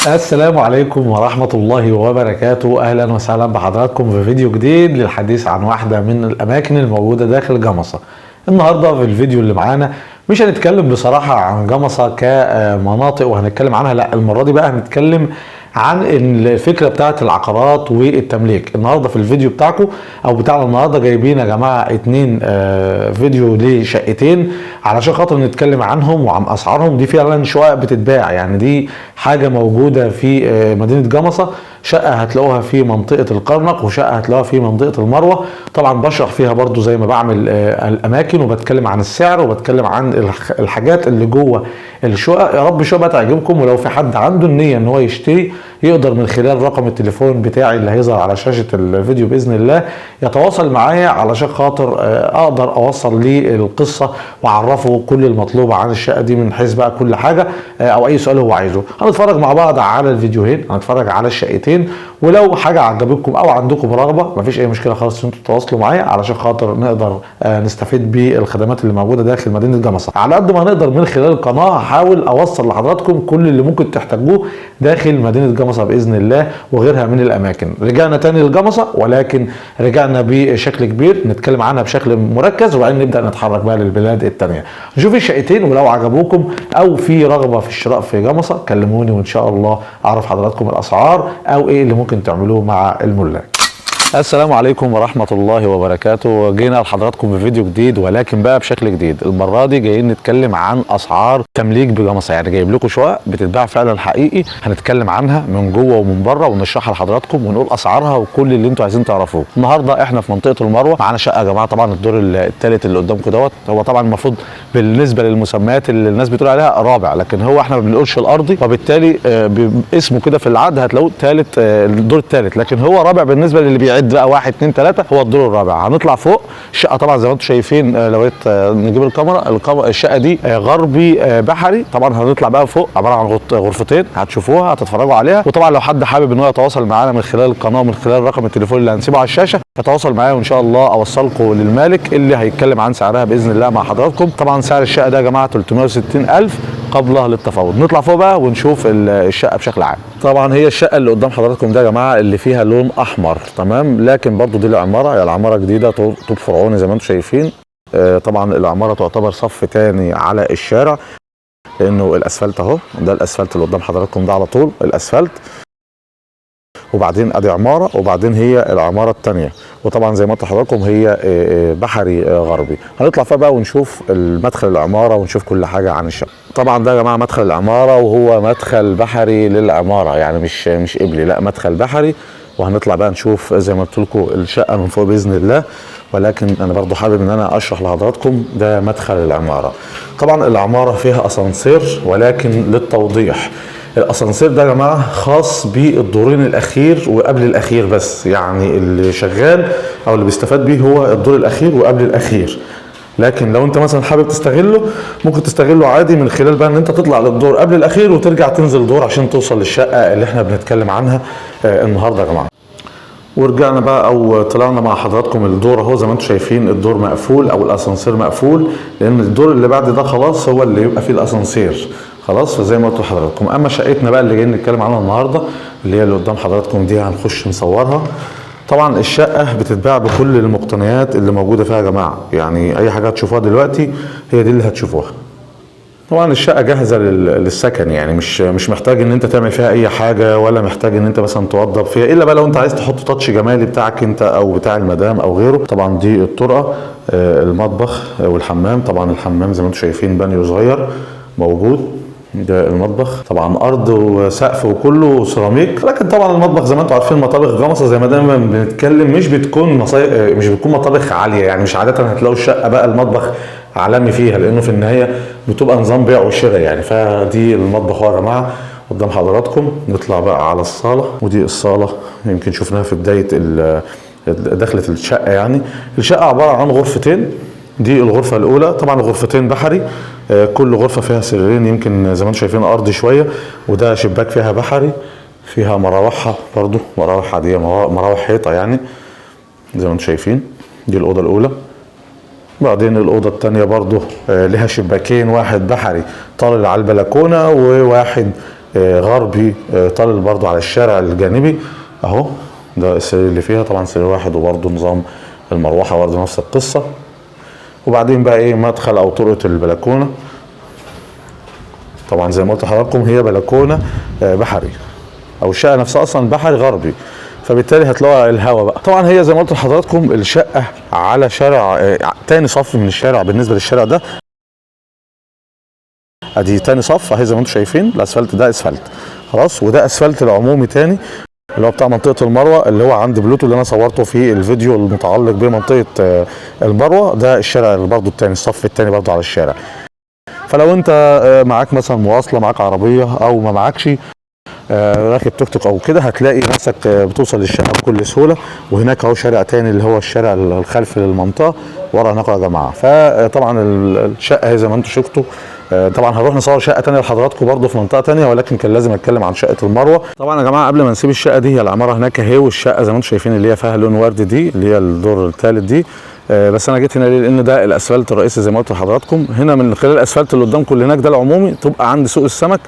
السلام عليكم ورحمة الله وبركاته. أهلا وسهلا بحضراتكم في فيديو جديد للحديث عن واحدة من الأماكن الموجودة داخل جمصة. النهاردة في الفيديو اللي معانا مش هنتكلم بصراحة عن جمصة كمناطق وهنتكلم عنها، لا، المرة دي بقى هنتكلم عن الفكرة بتاعت العقارات والتمليك. النهاردة في الفيديو بتاعكم او بتاعنا النهاردة جايبين يا جماعة اتنين فيديو لشقتين علشان خاطر نتكلم عنهم وعن اسعارهم. دي فعلا شقق بتتباع، يعني دي حاجة موجودة في مدينة جمصة. شقة هتلاقوها في منطقة القرنق وشقة هتلاقوها في منطقة المروة. طبعا بشرح فيها برضو زي ما بعمل الاماكن، وبتكلم عن السعر وبتكلم عن الحاجات اللي جوه الشقق. يا رب الشقة تعجبكم، ولو في حد عنده النية ان هو يشتري يقدر من خلال رقم التليفون بتاعي اللي هيظهر على شاشة الفيديو بإذن الله يتواصل معايا علشان خاطر اقدر اوصل ليه القصة واعرفه كل المطلوب عن الشقة دي من حيث بقى كل حاجة او اي سؤال هو عايزه. هنتفرج مع بعض على الفيديوهين، هنتفرج على الشقتين، ولو حاجة عجبتكم او عندكم رغبة مفيش اي مشكلة خالص انتوا تتواصلوا معايا علشان خاطر نقدر نستفيد بالخدمات اللي موجودة داخل مدينة جمصة. على قد ما نقدر من خلال القناة هحاول اوصل لحضراتكم كل اللي ممكن تحتاجوه داخل مدينة جمصة بإذن الله وغيرها من الأماكن. رجعنا تاني لجمصة، ولكن رجعنا بشكل كبير نتكلم عنها بشكل مركز، وبعدين نبدأ نتحرك بقى للبلاد التانية. نشوف الشقتين، ولو عجبوكم أو في رغبة في الشراء في جمصة كلموني وإن شاء الله أعرف حضراتكم الأسعار أو إيه اللي ممكن تعملوه مع الملاك. السلام عليكم ورحمة الله وبركاته. جينا لحضراتكم بفيديو جديد ولكن بقى بشكل جديد. المرة دي جايين نتكلم عن أسعار تمليك بجمصة، يعني جايب لكم شقق بتتباع فعلا حقيقي، هنتكلم عنها من جوه ومن بره ونشرحها لحضراتكم ونقول أسعارها وكل اللي انتوا عايزين تعرفوه. النهارده احنا في منطقة المروة، معانا شقة يا جماعة. طبعا الدور الثالث اللي قدامكم دوت هو طبعا المفروض بالنسبة للمسميات اللي الناس بتقول عليها رابع، لكن هو احنا ما بنقولش الأرضي، وبالتالي اسمه كده في العقد هتلاقوه ثالث، الدور الثالث، لكن هو رابع بالنسبة للي بيعد بقى 1 2 3 هو الدور الرابع. هنطلع فوق الشقه طبعا زي ما انتم شايفين، لو نجيب الكاميرا الشقه دي غربي بحري. طبعا هنطلع بقى فوق عباره عن غرفتين هتشوفوها هتتفرجوا عليها. وطبعا لو حد حابب ان هو يتواصل معانا من خلال القناه ومن خلال رقم التليفون اللي هنسيبه على الشاشه يتواصل معايا وان شاء الله اوصلكم للمالك اللي هيتكلم عن سعرها باذن الله مع حضراتكم. طبعا سعر الشقه ده يا جماعه 360,000 قبل للتفاوض. نطلع فوق بقى ونشوف الشقه بشكل عام. طبعا هي الشقه اللي قدام حضراتكم ده يا جماعه اللي فيها لون احمر، تمام، لكن برضو دي العماره، هي العماره جديده طوب فرعوني زي ما انتم شايفين. طبعا العماره تعتبر صف تاني على الشارع لانه الاسفلت اهو، ده الاسفلت اللي قدام حضراتكم ده على طول الاسفلت، وبعدين ادي عماره وبعدين هي العماره الثانيه. وطبعا زي ما قلت لحضراتكم هي بحري غربي. هنطلع فيها بقى ونشوف المدخل العماره ونشوف كل حاجه عن الشقه. طبعا ده يا جماعه مدخل العماره، وهو مدخل بحري للعماره، يعني مش قبلي، لا مدخل بحري. وهنطلع بقى نشوف زي ما قلت لكم الشقه من فوق باذن الله، ولكن انا برضو حابب ان انا اشرح لحضراتكم ده مدخل العماره. طبعا العماره فيها اسانسير، ولكن للتوضيح الاسانسير ده يا جماعه خاص بالدورين الاخير وقبل الاخير بس، يعني اللي شغال او اللي بيستفاد بيه هو الدور الاخير وقبل الاخير. لكن لو انت مثلا حابب تستغله ممكن تستغله عادي من خلال بقى ان انت تطلع للدور قبل الاخير وترجع تنزل دور عشان توصل للشقه اللي احنا بنتكلم عنها النهارده يا جماعه. ورجعنا بقى او طلعنا مع حضراتكم الدور اهو، زي ما انتم شايفين الدور مقفول او الاسانسير مقفول، لان الدور اللي بعد ده خلاص هو اللي يبقى فيه الاسانسير خلاص. فزي ما قلت لحضراتكم، اما شقتنا بقى اللي جايين نتكلم عنها النهارده اللي هي اللي قدام حضراتكم دي هنخش نصورها. طبعا الشقه بتتباع بكل المقتنيات اللي موجوده فيها يا جماعه، يعني اي حاجه هتشوفوها دلوقتي هي دي اللي هتشوفوها. طبعا الشقه جاهزه للسكن، يعني مش محتاج ان انت تعمل فيها اي حاجه، ولا محتاج ان انت مثلا توضب فيها، الا بقى لو انت عايز تحط تاتش جمالي بتاعك انت او بتاع المدام او غيره. طبعا دي الطرقه، المطبخ والحمام. طبعا الحمام زي ما انتم شايفين بانيو صغير موجود، ده المطبخ. طبعا ارض وسقف وكله سيراميك. لكن طبعا المطبخ زي ما انتم عارفين مطابخ جمصه زي ما دايما بنتكلم مش بتكون مطابخ عاليه، يعني مش عاده هتلاقوا الشقه بقى المطبخ عالمي فيها، لانه في النهايه بتبقى نظام بيع وشراء يعني. فدي المطبخ اهو يا جماعه قدام حضراتكم. نطلع بقى على الصاله، ودي الصاله يمكن شفناها في بدايه دخلة الشقه. يعني الشقه عباره عن غرفتين، دي الغرفه الاولى. طبعا الغرفتين بحري، كل غرفه فيها سريرين، يمكن زي ما انتم شايفين ارضي شويه، وده شباك فيها بحري، فيها مراوحها برضو مراوح عاديه، مراوح حيطه يعني زي ما انتم شايفين. دي الاوضه الاولى. بعدين الأوضة التانية برضو لها شباكين، واحد بحري طالع على البلكونة وواحد غربي طالع برضو على الشارع الجانبي اهو. ده السرير اللي فيها، طبعا سرير واحد، وبرضو نظام المروحه برضو نفس القصه. وبعدين بقى ايه مدخل او طرقه البلكونه. طبعا زي ما قلت لحضراتكم هي بلكونه بحري، او الشقه نفسها اصلا بحري غربي، فبالتالي هتلاقوا الهواء بقى. طبعا هي زي ما قلت لحضراتكم الشقه على شارع تاني صف من الشارع. بالنسبه للشارع ده ادي تاني صف اهي زي ما انتم شايفين. الاسفلت ده اسفلت خلاص، وده اسفلت العمومي تاني اللي هو بتاع منطقه المروه، اللي هو عند بلوتو اللي انا صورته في الفيديو المتعلق بمنطقه المروه. ده الشارع برضو التاني، الصف التاني برضو على الشارع. فلو انت معاك مثلا مواصله، معاك عربيه، او ما معاكش راكب توك توك او كده، هتلاقي نفسك بتوصل للشقه بكل سهوله. وهناك اهو شارع تاني اللي هو الشارع الخلفي للمنطقه ورا هناك يا جماعه. فطبعا الشقه هي زي ما انتم شفتوا. طبعا هنروح نصور شقه تانيه لحضراتكم برده في منطقه تانيه، ولكن كان لازم اتكلم عن شقه المروه. طبعا يا جماعه قبل ما نسيب الشقه دي، هي العماره هناك اهي، والشقه زي ما انتم شايفين اللي هي فيها لون وردي دي اللي هي الدور الثالث دي. بس انا جيت هنا ليه؟ لان ده الاسفلت الرئيسي زي ما قلت لحضراتكم. هنا من خلال الاسفلت اللي قدامكم اللي هناك ده العمومي، تبقى عند سوق السمك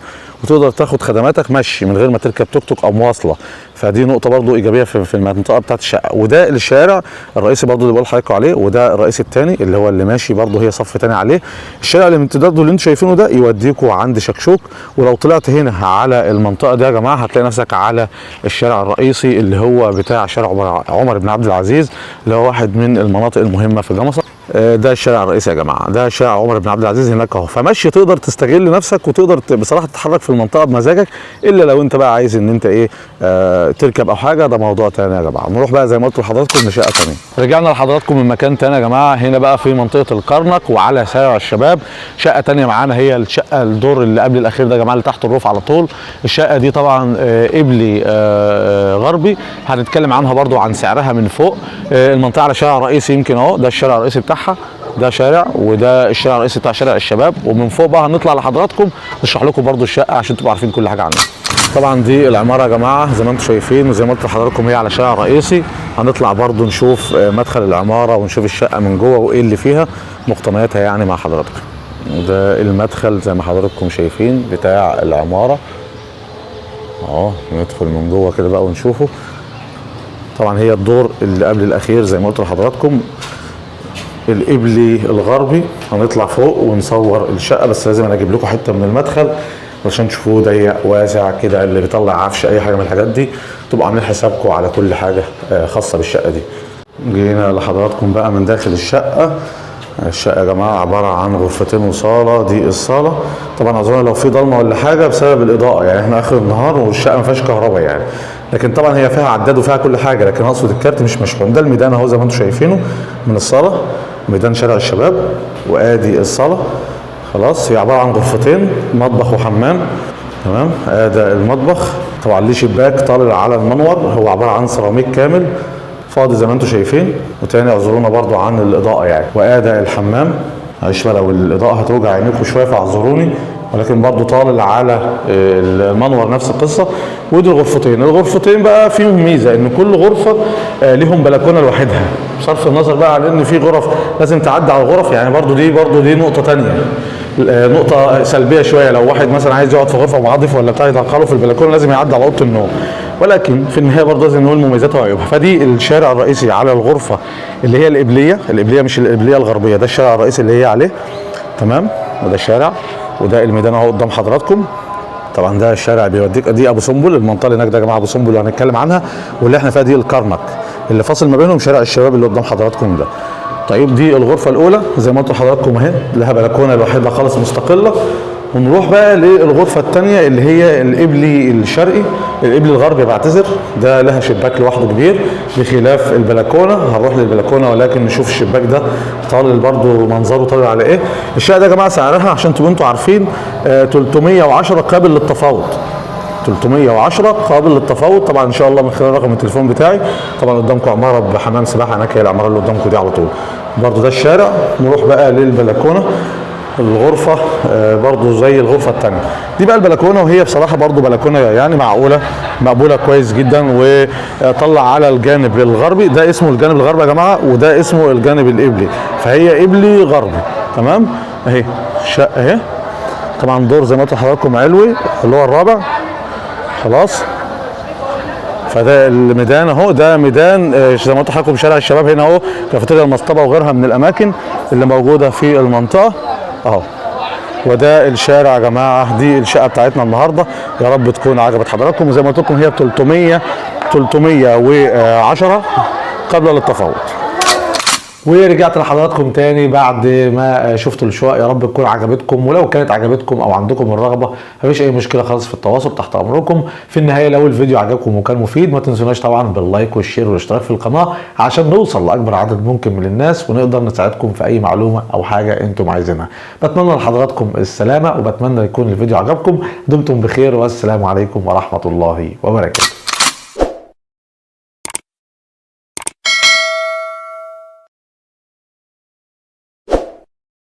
وتقدر تاخد خدماتك مشي من غير ما تركب توك توك او مواصله. فدي نقطه برضو ايجابيه في المنطقه بتاعت الشقه. وده الشارع الرئيسي برضو اللي بقول لحضراتكم عليه، وده الرئيسي الثاني اللي هو اللي ماشي برضو هي صف ثاني عليه. الشارع اللي من امتداده اللي انتم شايفينه ده يوديكوا عند شكشوك. ولو طلعت هنا على المنطقه دي يا جماعه هتلاقي نفسك على الشارع الرئيسي اللي هو بتاع شارع عمر بن عبد العزيز، اللي هو واحد من المناطق المهمه في جمصة. ده الشارع الرئيسي يا جماعه، ده شارع عمر بن عبد العزيز هناك اهو. فمشي تقدر تستغل نفسك وتقدر بصراحه تتحرك في المنطقه بمزاجك، الا لو انت بقى عايز ان انت ايه تركب او حاجه، ده موضوع تاني يا جماعه. نروح بقى زي ما قلت لحضراتكم لشقه تانيه. رجعنا لحضراتكم من مكان تاني يا جماعه، هنا بقى في منطقه الكرنك وعلى شارع الشباب. شقه تانيه معانا هي الشقه الدور اللي قبل الاخير ده يا جماعه، اللي تحت الروف على طول. الشقه دي طبعا قبلي غربي، هنتكلم عنها برضو عن سعرها من فوق. المنطقه على شارع رئيسي يمكن اهو، ده الشارع الرئيسي بتاعها، ده شارع، وده الشارع الرئيسي بتاع شارع الشباب. ومن فوق بقى هنطلع لحضراتكم نشرح لكم برضو الشقه عشان تبقوا عارفين كل حاجه عنها. طبعا دي العماره يا جماعه زي ما انتم شايفين، وزي ما قلت لحضراتكم هي على شارع رئيسي. هنطلع برضو نشوف مدخل العماره ونشوف الشقه من جوه وايه اللي فيها مقتنياتها يعني مع حضراتكم. ده المدخل زي ما حضراتكم شايفين بتاع العماره اهو. ندخل من جوه كده بقى ونشوفه. طبعا هي الدور اللي قبل الاخير زي ما قلت لحضراتكم، القبلي الغربي. هنطلع فوق ونصور الشقه، بس لازم انا اجيب لكم حته من المدخل عشان تشوفوه ضيق واسع كده، اللي بيطلع عفش اي حاجه من الحاجات دي تبقوا عاملين حسابكم على كل حاجه خاصه بالشقه دي. جينا لحضراتكم بقى من داخل الشقه. الشقه يا جماعه عباره عن غرفتين وصاله. دي الصاله. طبعا اظن لو في ضلمه ولا حاجه بسبب الاضاءه، يعني احنا اخر النهار والشقه ما فيهاش كهرباء يعني، لكن طبعا هي فيها عداد وفيها كل حاجه، لكن اقصد الكارت مش مشحون. ده الميدان اهو زي ما انتم شايفينه من الصاله، ميدان شارع الشباب. وادي الصاله خلاص. هي عباره عن غرفتين، مطبخ وحمام. تمام. ده المطبخ طبعا ليه شباك طالع على المنور، هو عباره عن سيراميك كامل فاضي زي ما انتم شايفين. وتاني اعذرونا برضو عن الاضاءه يعني. وادي الحمام. معلش بقى لو الاضاءه هتوجع عينيكم شويه فاعذروني، ولكن برضو طالع على المنور نفس القصه. ودي الغرفتين بقى فيهم ميزه ان كل غرفه ليهم بلكونه لوحدها، بصرف النظر بقى على ان في غرف لازم تعدي على الغرف يعني. برضو دي نقطه ثانيه، نقطه سلبيه شويه. لو واحد مثلا عايز يقعد في غرفه مع ضيف ولا بتاع يدخله في البلكونه لازم يعدي على اوضه النوم، ولكن في النهايه برضه لازم نقول مميزاتها وعيوبها. فدي الشارع الرئيسي على الغرفه اللي هي القبليه مش القبليه الغربيه، ده الشارع الرئيسي اللي هي عليه. تمام. وده الشارع، وده الميدان اهو قدام حضراتكم. طبعا ده الشارع بيوديك، دي ابو سمبل، المنطقه اللي هناك ده يا جماعه ابو سمبل اللي هنتكلم عنها، واللي احنا فيها دي الكرنك اللي فاصل ما بينهم شارع الشباب اللي قدام حضراتكم ده. طيب دي الغرفه الاولى زي ما انتم حضراتكم اهي، لها بلكونه لوحدها خالص مستقله. ونروح بقى للغرفه الثانيه اللي هي القبلي الشرقي، القبلي الغربي بعتذر، ده لها شباك لوحده كبير بخلاف البلكونه. هنروح للبلكونه ولكن نشوف الشباك ده طالع برضه منظره طالع على ايه. الشقه ده يا جماعه سعرها عشان تبقوا انتوا عارفين 310 قابل للتفاوض. 310 قابل للتفاوض طبعا ان شاء الله من خلال رقم التليفون بتاعي. طبعا قدامكم عماره بحمام سباحه هناك، هي العماره اللي قدامكم دي على طول. برضه ده الشارع. نروح بقى للبلكونه. الغرفة برضو زي الغرفة الثانية دي بقى البلكونة، وهي بصراحة برضو بلكونة يعني معقولة مقبولة كويس جدا، وطلع على الجانب الغربي. ده اسمه الجانب الغربي يا جماعة، وده اسمه الجانب القبلي، فهي قبلي غربي. تمام. اهي الشقة اهي طبعا دور زي ما قلت لحضراتكم علوي اللي هو الرابع. خلاص، فده الميدان اهو، ده ميدان زي ما قلت لحضراتكم شارع الشباب هنا اهو، كافيتيريا المصطبه وغيرها من الاماكن اللي موجوده في المنطقه اهو. وده الشارع يا جماعه، دي الشقه بتاعتنا النهارده، يا رب تكون عجبت حضراتكم. وزي ما قلت لكم هي 310 قبل للتفاوض. ورجعت لحضراتكم تاني بعد ما شفتوا الشقق، يا رب تكون عجبتكم، ولو كانت عجبتكم او عندكم الرغبه مفيش اي مشكله خالص في التواصل، تحت امركم. في النهايه لو الفيديو عجبكم وكان مفيد ما تنسوناش طبعا باللايك والشير والاشتراك في القناه عشان نوصل لاكبر عدد ممكن من الناس ونقدر نساعدكم في اي معلومه او حاجه انتم عايزينها. بتمنى لحضراتكم السلامه، وبتمنى يكون الفيديو عجبكم. دمتم بخير، والسلام عليكم ورحمه الله وبركاته.